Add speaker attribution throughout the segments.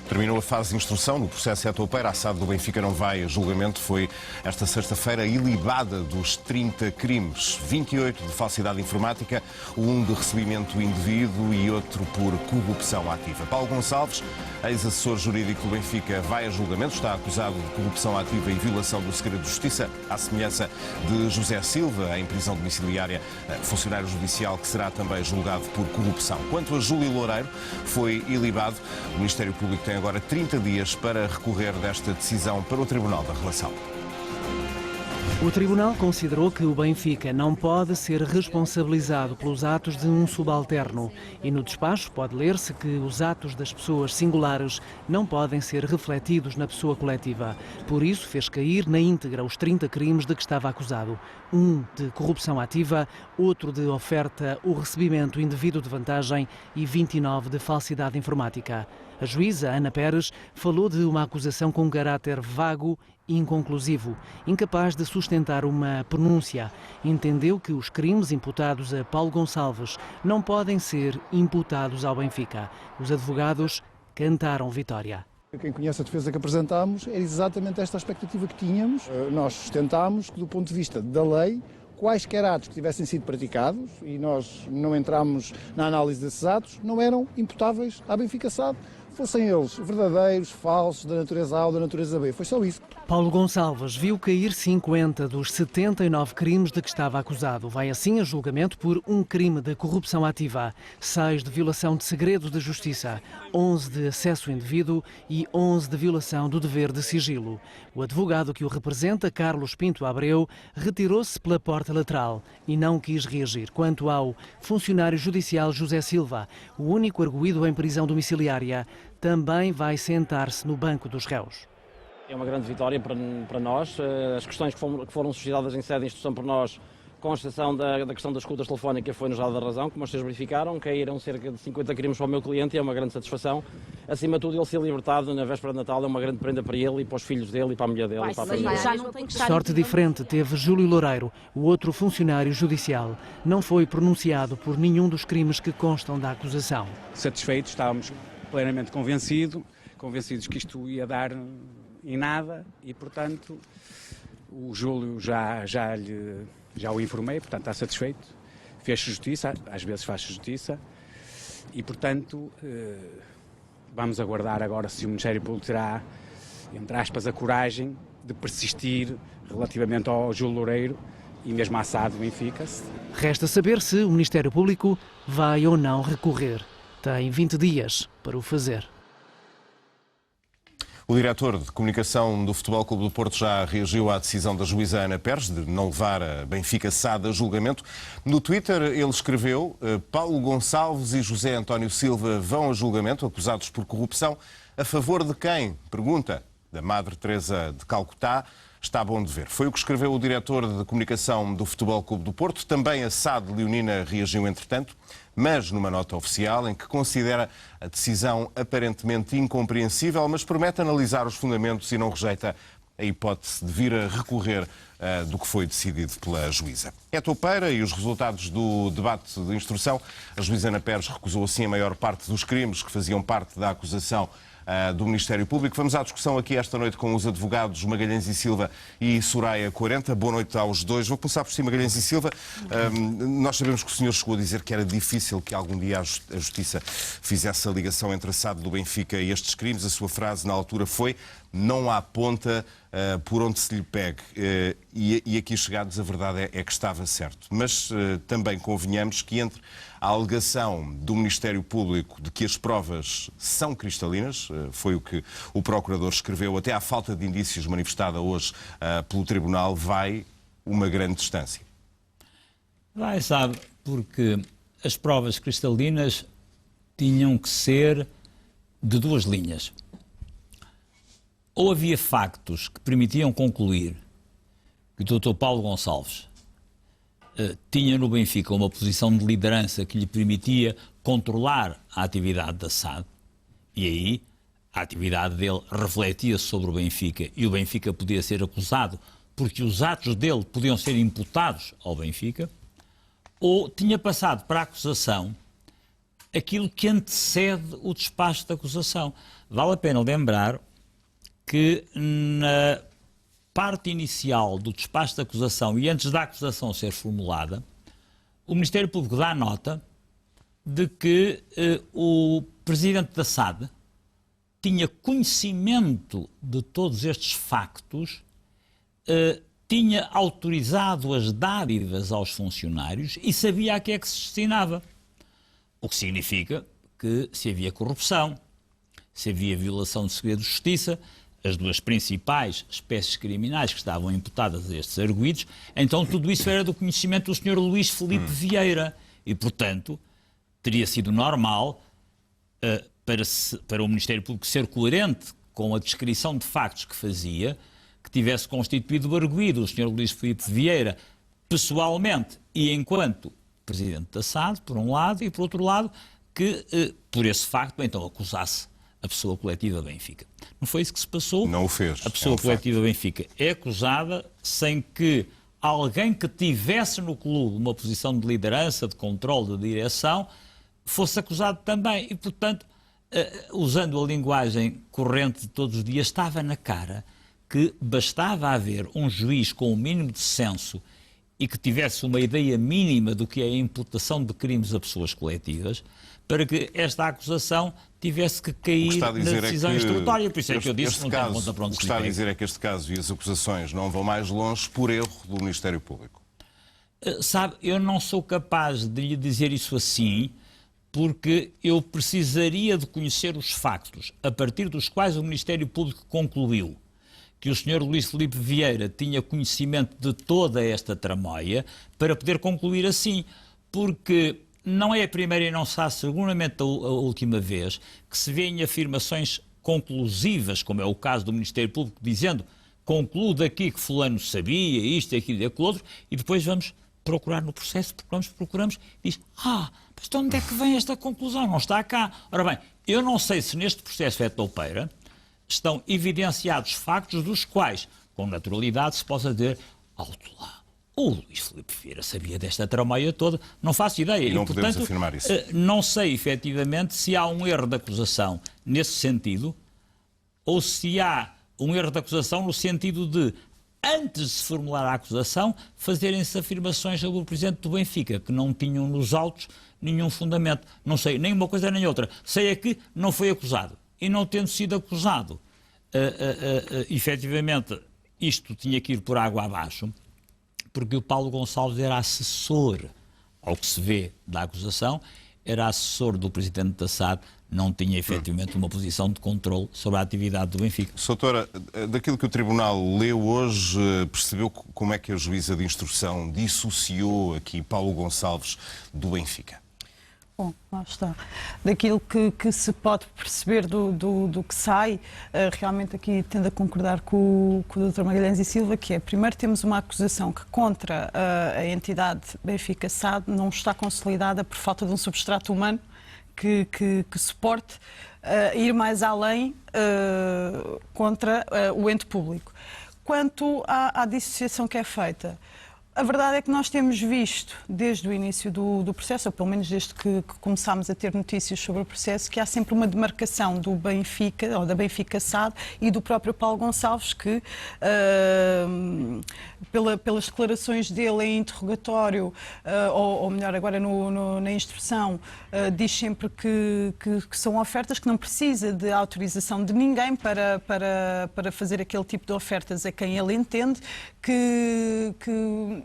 Speaker 1: Terminou a fase de instrução no processo Etopeira. A SAD do Benfica não vai a julgamento. Foi esta sexta-feira ilibada dos 30 crimes. 28 de falsidade informática, um de recebimento indevido e outro por corrupção ativa. Paulo Gonçalves, ex-assessor jurídico do Benfica, vai a julgamento. Está acusado de corrupção ativa e violação do segredo de justiça, à semelhança de José Silva, em prisão domiciliária, funcionário judicial que será também julgado por corrupção. Quanto a Júlio Loureiro, foi ilibado. O Ministério Público tem agora 30 dias para recorrer desta decisão para o Tribunal da Relação.
Speaker 2: O Tribunal considerou que o Benfica não pode ser responsabilizado pelos atos de um subalterno e no despacho pode ler-se que os atos das pessoas singulares não podem ser refletidos na pessoa coletiva. Por isso fez cair na íntegra os 30 crimes de que estava acusado. Um de corrupção ativa, outro de oferta ou recebimento indevido de vantagem e 29 de falsidade informática. A juíza Ana Pérez falou de uma acusação com caráter vago e inconclusivo, incapaz de sustentar uma pronúncia. Entendeu que os crimes imputados a Paulo Gonçalves não podem ser imputados ao Benfica. Os advogados cantaram vitória.
Speaker 3: Quem conhece a defesa que apresentámos, era exatamente esta a expectativa que tínhamos. Nós sustentámos que, do ponto de vista da lei, quaisquer atos que tivessem sido praticados, e nós não entramos na análise desses atos, não eram imputáveis à Benfica SAD, fossem eles verdadeiros, falsos, da natureza A ou da natureza B. Foi só isso.
Speaker 2: Paulo Gonçalves viu cair 50 dos 79 crimes de que estava acusado. Vai assim a julgamento por um crime de corrupção ativa, 6 de violação de segredo de justiça, 11 de acesso indevido e 11 de violação do dever de sigilo. O advogado que o representa, Carlos Pinto Abreu, retirou-se pela porta lateral e não quis reagir. Quanto ao funcionário judicial José Silva, o único arguido em prisão domiciliária, também vai sentar-se no banco dos réus.
Speaker 4: É uma grande vitória para nós. As questões que foram suscitadas em sede de instrução por nós, com a exceção da questão das escutas telefónicas, foi-nos dada a razão, como vocês verificaram, caíram cerca de 50 crimes para o meu cliente e é uma grande satisfação. Acima de tudo, ele ser libertado na véspera de Natal é uma grande prenda para ele e para os filhos dele e para a mulher dele.
Speaker 2: Sorte diferente teve Júlio Loureiro, o outro funcionário judicial. Não foi pronunciado por nenhum dos crimes que constam da acusação.
Speaker 5: Satisfeitos, estávamos plenamente convencidos que isto ia dar em nada e, portanto, o Júlio já o informei, portanto está satisfeito, fez justiça, às vezes faz justiça e, portanto, vamos aguardar agora se o Ministério Público terá, entre aspas, a coragem de persistir relativamente ao Júlio Loureiro e mesmo à SAD do Benfica.
Speaker 2: Resta saber se o Ministério Público vai ou não recorrer. Tem 20 dias para o fazer.
Speaker 1: O diretor de comunicação do Futebol Clube do Porto já reagiu à decisão da juíza Ana Pérez de não levar a Benfica SAD a julgamento. No Twitter ele escreveu: Paulo Gonçalves e José António Silva vão a julgamento acusados por corrupção. A favor de quem? Pergunta. Da Madre Teresa de Calcutá. Está bom de ver. Foi o que escreveu o diretor de comunicação do Futebol Clube do Porto. Também a SAD leonina reagiu entretanto, mas numa nota oficial em que considera a decisão aparentemente incompreensível, mas promete analisar os fundamentos e não rejeita a hipótese de vir a recorrer do que foi decidido pela juíza. É topeira e os resultados do debate de instrução. A juíza Ana Pérez recusou assim a maior parte dos crimes que faziam parte da acusação do Ministério Público. Vamos à discussão aqui esta noite com os advogados Magalhães e Silva e Soraya 40. Boa noite aos dois. Vou começar por si, Magalhães e Silva. Nós sabemos que o senhor chegou a dizer que era difícil que algum dia a Justiça fizesse a ligação entre a SAD do Benfica e estes crimes. A sua frase na altura foi: não há ponta por onde se lhe pegue. E aqui chegados, a verdade é que estava certo. Mas também convenhamos que entre a alegação do Ministério Público de que as provas são cristalinas, foi o que o Procurador escreveu, até à falta de indícios manifestada hoje pelo Tribunal, vai uma grande distância.
Speaker 6: Vai, sabe, porque as provas cristalinas tinham que ser de duas linhas. Ou havia factos que permitiam concluir que o Dr. Paulo Gonçalves tinha no Benfica uma posição de liderança que lhe permitia controlar a atividade da SAD, e aí a atividade dele refletia sobre o Benfica e o Benfica podia ser acusado porque os atos dele podiam ser imputados ao Benfica, ou tinha passado para a acusação aquilo que antecede o despacho da acusação. Vale a pena lembrar que na parte inicial do despacho da acusação e antes da acusação ser formulada, o Ministério Público dá nota de que o presidente da SAD tinha conhecimento de todos estes factos, tinha autorizado as dádivas aos funcionários e sabia a que é que se destinava. O que significa que se havia corrupção, se havia violação de segredo de justiça, as duas principais espécies criminais que estavam imputadas a estes arguidos, então tudo isso era do conhecimento do Sr. Luís Filipe Vieira e, portanto, teria sido normal para o Ministério Público ser coerente com a descrição de factos que fazia, que tivesse constituído o arguido o Sr. Luís Filipe Vieira pessoalmente e enquanto Presidente da SAD, por um lado, e por outro lado, que por esse facto então acusasse a pessoa coletiva Benfica. Não foi isso que se passou?
Speaker 1: Não o fez.
Speaker 6: A pessoa coletiva Benfica é acusada sem que alguém que tivesse no clube uma posição de liderança, de controle, de direção, fosse acusado também. E, portanto, usando a linguagem corrente de todos os dias, estava na cara que bastava haver um juiz com o mínimo de senso e que tivesse uma ideia mínima do que é a imputação de crimes a pessoas coletivas, para que esta acusação tivesse que cair na decisão instrutória. Por isso é que eu disse que não tem conta para onde se
Speaker 1: O que está a dizer é que este caso e as acusações não vão mais longe por erro do Ministério Público.
Speaker 6: Sabe, eu não sou capaz de lhe dizer isso assim, porque eu precisaria de conhecer os factos a partir dos quais o Ministério Público concluiu que o Sr. Luís Filipe Vieira tinha conhecimento de toda esta tramóia para poder concluir assim, porque não é a primeira e não será seguramente a última vez que se vêem afirmações conclusivas, como é o caso do Ministério Público, dizendo concluo daqui que fulano sabia isto, aquilo e aquilo outro, e depois vamos procurar no processo, procuramos e diz, mas de onde é que vem esta conclusão? Não está cá. Ora bem, eu não sei se neste processo é toupeira estão evidenciados factos dos quais, com naturalidade, se possa dizer, alto lá, o Luís Filipe Vieira sabia desta tramóia toda, não faço ideia.
Speaker 1: E não podemos afirmar isso.
Speaker 6: Não sei, efetivamente, se há um erro de acusação nesse sentido, ou se há um erro de acusação no sentido de, antes de se formular a acusação, fazerem-se afirmações sobre o Presidente do Benfica, que não tinham nos autos nenhum fundamento. Não sei, nem uma coisa nem outra. Sei é que não foi acusado. E não tendo sido acusado, efetivamente, isto tinha que ir por água abaixo, porque o Paulo Gonçalves era assessor, ao que se vê da acusação, era assessor do Presidente da SAD, não tinha efetivamente uma posição de controle sobre a atividade do Benfica.
Speaker 1: Doutora, daquilo que o Tribunal leu hoje, percebeu como é que a juíza de instrução dissociou aqui Paulo Gonçalves do Benfica?
Speaker 7: Bom, lá está. Daquilo que se pode perceber do que sai, realmente aqui tendo a concordar com o Dr. Magalhães e Silva, que é, primeiro temos uma acusação que contra a entidade Benfica SAD não está consolidada por falta de um substrato humano que suporte ir mais além contra o ente público. Quanto à dissociação que é feita, a verdade é que nós temos visto, desde o início do processo, ou pelo menos desde que começámos a ter notícias sobre o processo, que há sempre uma demarcação do Benfica, ou da Benfica SAD, e do próprio Paulo Gonçalves, que, pelas declarações dele em interrogatório, ou melhor, agora na instrução, diz sempre que são ofertas, que não precisa de autorização de ninguém para fazer aquele tipo de ofertas a quem ele entende, que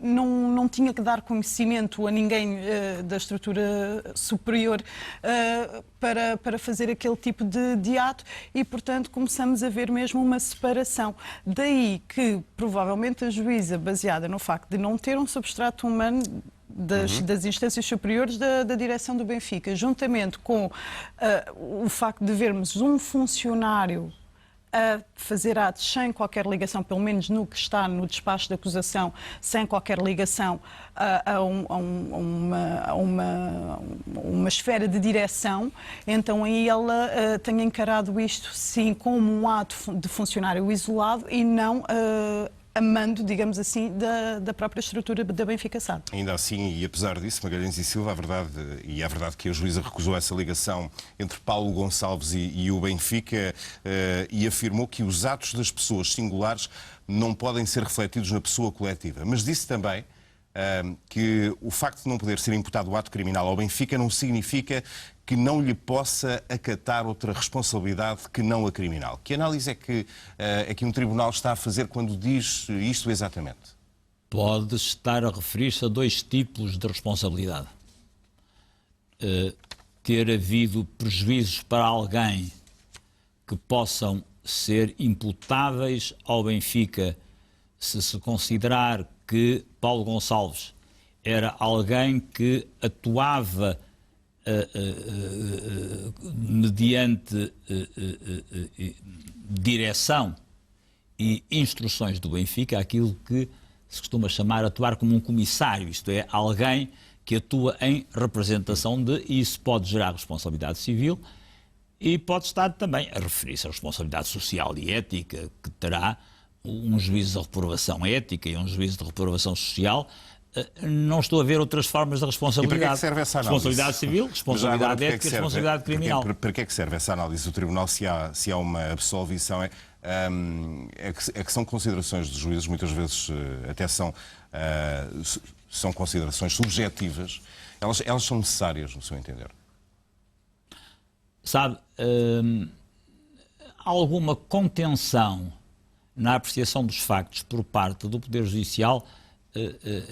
Speaker 7: não tinha que dar conhecimento a ninguém da estrutura superior para fazer aquele tipo de ato e, portanto, começamos a ver mesmo uma separação. Daí que, provavelmente, a juíza, baseada no facto de não ter um substrato humano das instâncias superiores da direção do Benfica, juntamente com o facto de vermos um funcionário a fazer atos sem qualquer ligação, pelo menos no que está no despacho de acusação, sem qualquer ligação a uma esfera de direção, então aí ela tem encarado isto, sim, como um ato de funcionário isolado e não a mando, digamos assim, da própria estrutura da Benfica SAD.
Speaker 1: Ainda assim, e apesar disso, Magalhães e Silva, é verdade que a juíza recusou essa ligação entre Paulo Gonçalves e o Benfica e afirmou que os atos das pessoas singulares não podem ser refletidos na pessoa coletiva. Mas disse também que o facto de não poder ser imputado o ato criminal ao Benfica não significa que não lhe possa acatar outra responsabilidade que não a criminal. Que análise é que um tribunal está a fazer quando diz isto exatamente?
Speaker 6: Pode estar a referir-se a dois tipos de responsabilidade. Ter havido prejuízos para alguém que possam ser imputáveis ao Benfica se considerar que Paulo Gonçalves era alguém que atuava mediante direção e instruções do Benfica, aquilo que se costuma chamar atuar como um comissário, isto é, alguém que atua em representação de, e isso pode gerar responsabilidade civil e pode estar também a referir-se à responsabilidade social e ética que terá um juízo de reprovação ética e um juízo de reprovação social. Não estou a ver outras formas de responsabilidade.
Speaker 1: E para que é que serve essa análise?
Speaker 6: Responsabilidade civil, responsabilidade ética e responsabilidade criminal.
Speaker 1: Para que é que serve essa análise do Tribunal se há uma absolvição? É que são considerações dos juízes, muitas vezes até são considerações subjetivas. Elas são necessárias, no seu entender?
Speaker 6: Sabe, alguma contenção na apreciação dos factos por parte do Poder Judicial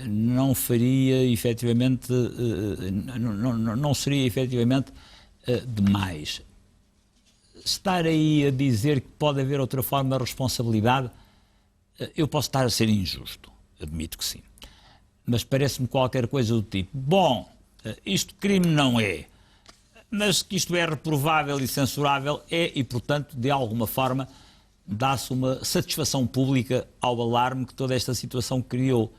Speaker 6: não faria efetivamente, não seria efetivamente demais. Estar aí a dizer que pode haver outra forma de responsabilidade, eu posso estar a ser injusto, admito que sim. Mas parece-me qualquer coisa do tipo, bom, isto crime não é, mas que isto é reprovável e censurável é, e portanto, de alguma forma, dá-se uma satisfação pública ao alarme que toda esta situação criou.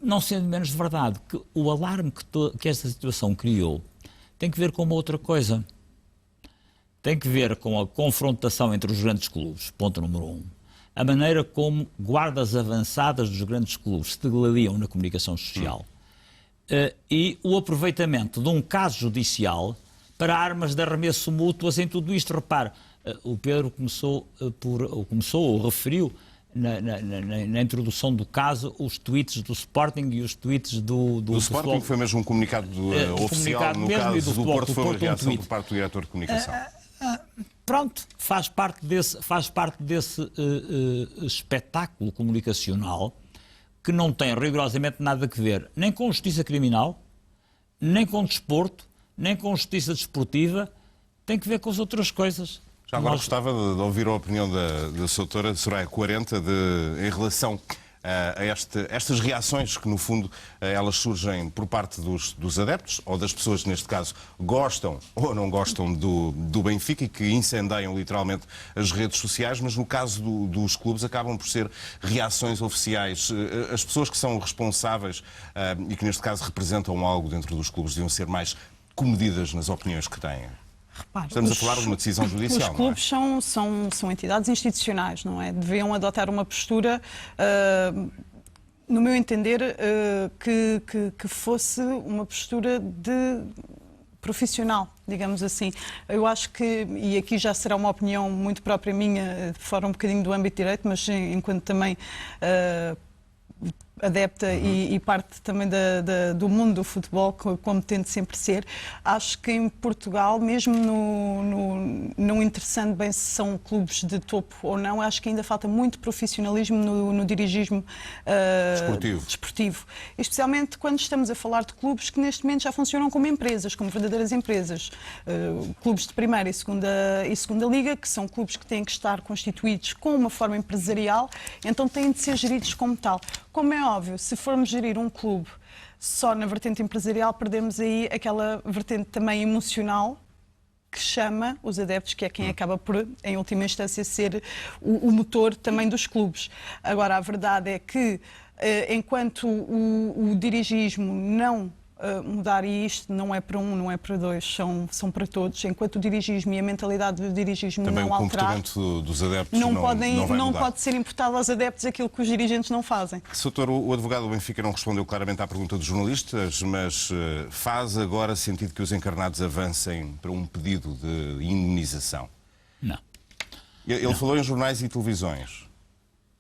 Speaker 6: Não sendo menos verdade que o alarme que esta situação criou tem que ver com uma outra coisa. Tem que ver com a confrontação entre os grandes clubes, ponto número 1. A maneira como guardas avançadas dos grandes clubes se degladiam na comunicação social. E o aproveitamento de um caso judicial para armas de arremesso mútuas em tudo isto. Repare, o Pedro referiu na introdução do caso os tweets do Sporting e os tweets do
Speaker 1: Sporting
Speaker 6: futebol.
Speaker 1: Foi mesmo um comunicado oficial, no caso do Porto foi uma reação por parte do diretor de comunicação.
Speaker 6: Pronto, faz parte desse espetáculo comunicacional que não tem rigorosamente nada a ver nem com justiça criminal, nem com desporto, nem com justiça desportiva, tem que ver com as outras coisas.
Speaker 1: Já agora gostava de ouvir a opinião da sua doutora Soraya 40 em relação a estas reações que, no fundo, elas surgem por parte dos adeptos, ou das pessoas que, neste caso, gostam ou não gostam do Benfica e que incendeiam literalmente as redes sociais, mas no caso dos clubes acabam por ser reações oficiais. As pessoas que são responsáveis e que, neste caso, representam algo dentro dos clubes deviam ser mais comedidas nas opiniões que têm.
Speaker 7: Repare,
Speaker 1: estamos a falar de uma decisão judicial.
Speaker 7: Os clubes são entidades institucionais, não é? Deviam adotar uma postura, no meu entender, que fosse uma postura de profissional, digamos assim. Eu acho que, e aqui já será uma opinião muito própria minha, fora um bocadinho do âmbito de direito, mas enquanto também adepta e parte também do mundo do futebol, como tento sempre ser, acho que em Portugal, mesmo não interessando bem se são clubes de topo ou não, acho que ainda falta muito profissionalismo no dirigismo desportivo. Especialmente quando estamos a falar de clubes que neste momento já funcionam como empresas, como verdadeiras empresas. Clubes de primeira e segunda liga, que são clubes que têm que estar constituídos com uma forma empresarial, então têm de ser geridos como tal. Como é óbvio, se formos gerir um clube só na vertente empresarial, perdemos aí aquela vertente também emocional que chama os adeptos, que é quem acaba por, em última instância, ser o motor também dos clubes. Agora, a verdade é que, enquanto o dirigismo não mudar, e isto não é para um, não é para dois, são para todos. Enquanto o dirigismo e a mentalidade do dirigismo
Speaker 1: Também
Speaker 7: não
Speaker 1: o
Speaker 7: alterar,
Speaker 1: comportamento dos adeptos
Speaker 7: não
Speaker 1: vai mudar.
Speaker 7: pode ser imputado aos adeptos aquilo que os dirigentes não fazem.
Speaker 1: Soutor, o advogado do Benfica não respondeu claramente à pergunta dos jornalistas, mas faz agora sentido que os encarnados avancem para um pedido de indemnização?
Speaker 6: Não.
Speaker 1: Ele falou em jornais e televisões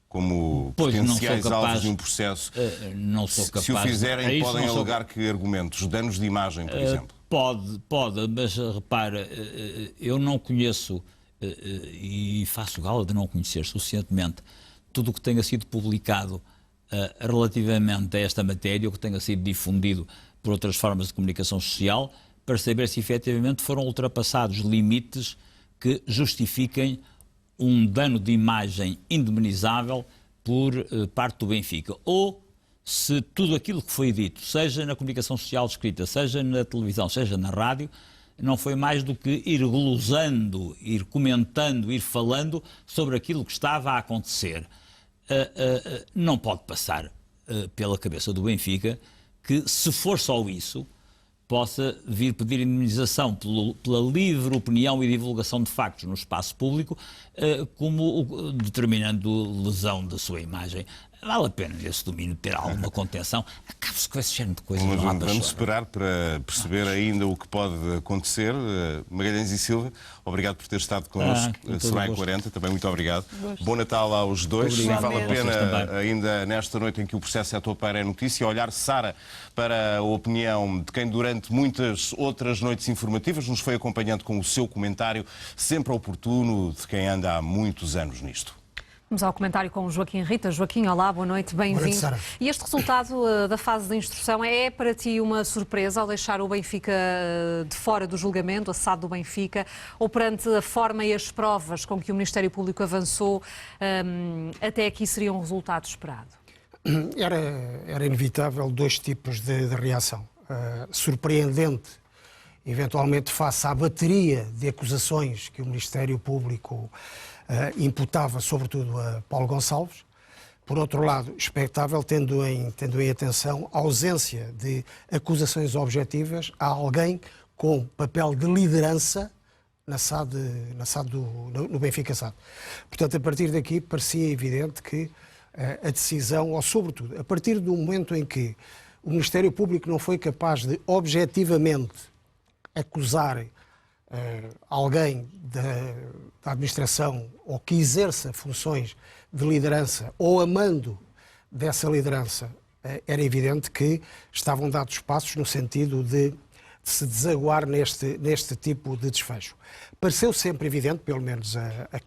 Speaker 1: como
Speaker 6: Pois,
Speaker 1: potenciais
Speaker 6: não sou capaz,
Speaker 1: alvos de um processo.
Speaker 6: Não sou capaz.
Speaker 1: Se o fizerem, podem
Speaker 6: não
Speaker 1: alegar que argumentos? Danos de imagem, por exemplo?
Speaker 6: Pode, mas repara, eu não conheço, e faço gala de não conhecer suficientemente, tudo o que tenha sido publicado relativamente a esta matéria, o que tenha sido difundido por outras formas de comunicação social, para saber se efetivamente foram ultrapassados limites que justifiquem um dano de imagem indemnizável por parte do Benfica. Ou se tudo aquilo que foi dito, seja na comunicação social escrita, seja na televisão, seja na rádio, não foi mais do que ir glosando, ir comentando, ir falando sobre aquilo que estava a acontecer. Não pode passar pela cabeça do Benfica que, se for só isso, possa vir pedir indemnização pela livre opinião e divulgação de factos no espaço público, como determinando lesão da sua imagem. Vale a pena esse domínio ter alguma contenção. Acaba-se com esse género de coisas.
Speaker 1: Vamos esperar para perceber ainda o que pode acontecer. Magalhães e Silva, obrigado por ter estado connosco. Será em 40, também muito obrigado. Bom Natal aos dois. Vale a pena, ainda nesta noite em que o processo é topeira é notícia, olhar, Sara, para a opinião de quem durante muitas outras noites informativas nos foi acompanhando com o seu comentário, sempre oportuno, de quem anda há muitos anos nisto.
Speaker 8: Vamos ao comentário com o Joaquim Rita. Joaquim, olá, boa noite, bem-vindo. E este resultado da fase de instrução é para ti uma surpresa ao deixar o Benfica de fora do julgamento, a SAD do Benfica, ou perante a forma e as provas com que o Ministério Público avançou, até aqui seria um resultado esperado?
Speaker 9: Era inevitável dois tipos de reação. Surpreendente, eventualmente face à bateria de acusações que o Ministério Público imputava sobretudo a Paulo Gonçalves. Por outro lado, expectável, tendo em atenção a ausência de acusações objetivas a alguém com papel de liderança no Benfica SAD. Portanto, a partir daqui parecia evidente que a decisão, ou sobretudo, a partir do momento em que o Ministério Público não foi capaz de objetivamente acusar alguém da administração ou que exerça funções de liderança ou a mando dessa liderança, era evidente que estavam dados passos no sentido de se desaguar neste tipo de desfecho. Pareceu sempre evidente, pelo menos a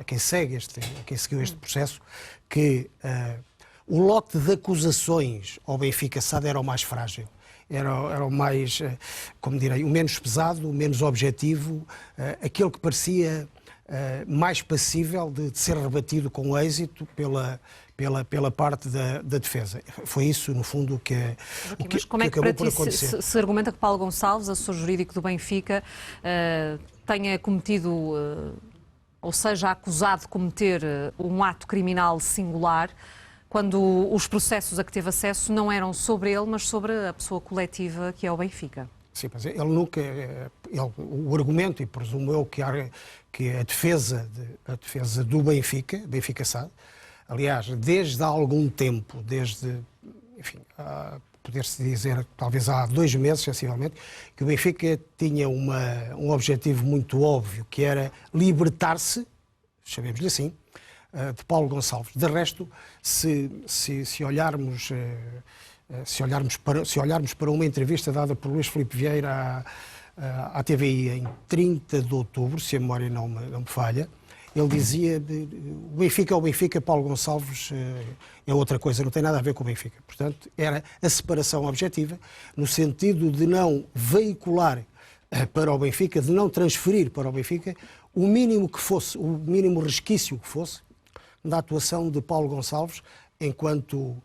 Speaker 9: quem seguiu este processo, que o lote de acusações ao Benfica SAD era o mais frágil. Era o mais, como direi, o menos pesado, o menos objetivo, aquele que parecia mais passível de ser rebatido com êxito pela parte da defesa. Foi isso, no fundo, o que
Speaker 8: Mas como é que para ti se argumenta que Paulo Gonçalves, assessor jurídico do Benfica, tenha cometido, ou seja, acusado de cometer um ato criminal singular, quando os processos a que teve acesso não eram sobre ele, mas sobre a pessoa coletiva que é o Benfica?
Speaker 9: Sim, mas ele nunca... o argumento, e presumo eu que a defesa do Benfica SAD, aliás, desde há algum tempo, enfim, poder-se dizer, talvez há 2 meses, sensivelmente, que o Benfica tinha um objetivo muito óbvio, que era libertar-se, chamemos-lhe assim, de Paulo Gonçalves. De resto, se olharmos para uma entrevista dada por Luís Filipe Vieira à TVI em 30 de outubro, se a memória não me falha, ele dizia o Benfica é o Benfica, Paulo Gonçalves é outra coisa, não tem nada a ver com o Benfica. Portanto, era a separação objetiva, no sentido de não veicular para o Benfica, de não transferir para o Benfica o mínimo que fosse, o mínimo resquício que fosse, da atuação de Paulo Gonçalves enquanto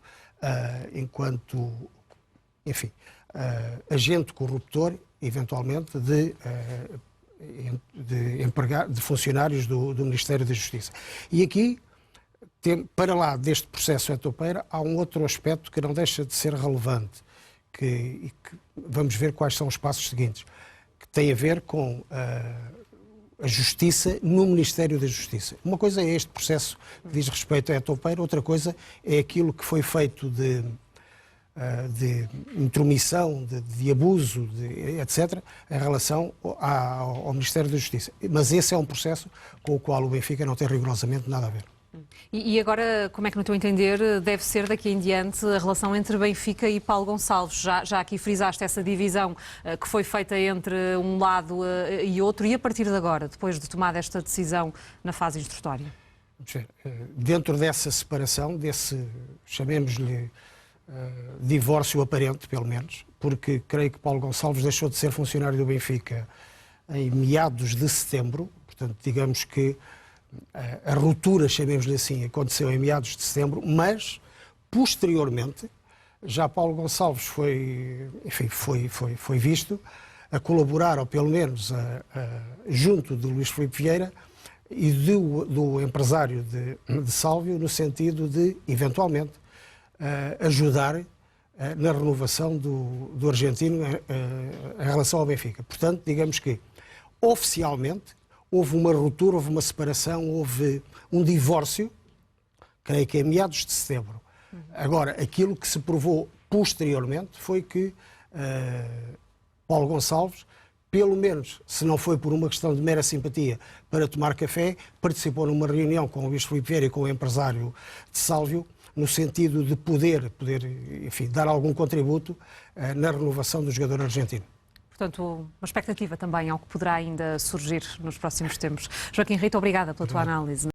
Speaker 9: agente corruptor, eventualmente, de funcionários do Ministério da Justiça. E aqui, para lá deste processo em topeira, há um outro aspecto que não deixa de ser relevante, e que vamos ver quais são os passos seguintes, que tem a ver com a Justiça no Ministério da Justiça. Uma coisa é este processo que diz respeito a Topeira, outra coisa é aquilo que foi feito de intromissão, de abuso, etc., em relação ao Ministério da Justiça. Mas esse é um processo com o qual o Benfica não tem rigorosamente nada a ver.
Speaker 8: E agora, como é que, no teu entender, deve ser daqui em diante a relação entre Benfica e Paulo Gonçalves? Já aqui frisaste essa divisão que foi feita entre um lado e outro, e a partir de agora, depois de tomar esta decisão na fase instrutória?
Speaker 9: Dentro dessa separação, desse, chamemos-lhe, divórcio aparente, pelo menos, porque creio que Paulo Gonçalves deixou de ser funcionário do Benfica em meados de setembro, portanto, digamos que a ruptura, chamemos-lhe assim, aconteceu em meados de setembro, mas, posteriormente, já Paulo Gonçalves foi visto a colaborar, ou pelo menos junto de Luís Filipe Vieira e do empresário de Sálvio, no sentido de, eventualmente, ajudar na renovação do argentino em relação ao Benfica. Portanto, digamos que, oficialmente, houve uma ruptura, houve uma separação, houve um divórcio, creio que em meados de setembro. Agora, aquilo que se provou posteriormente foi que Paulo Gonçalves, pelo menos, se não foi por uma questão de mera simpatia para tomar café, participou numa reunião com o Luís Filipe Vieira e com o empresário de Sálvio, no sentido de poder enfim, dar algum contributo na renovação do jogador argentino.
Speaker 8: Portanto, uma expectativa também ao que poderá ainda surgir nos próximos tempos. Joaquim Rito, obrigada pela tua análise.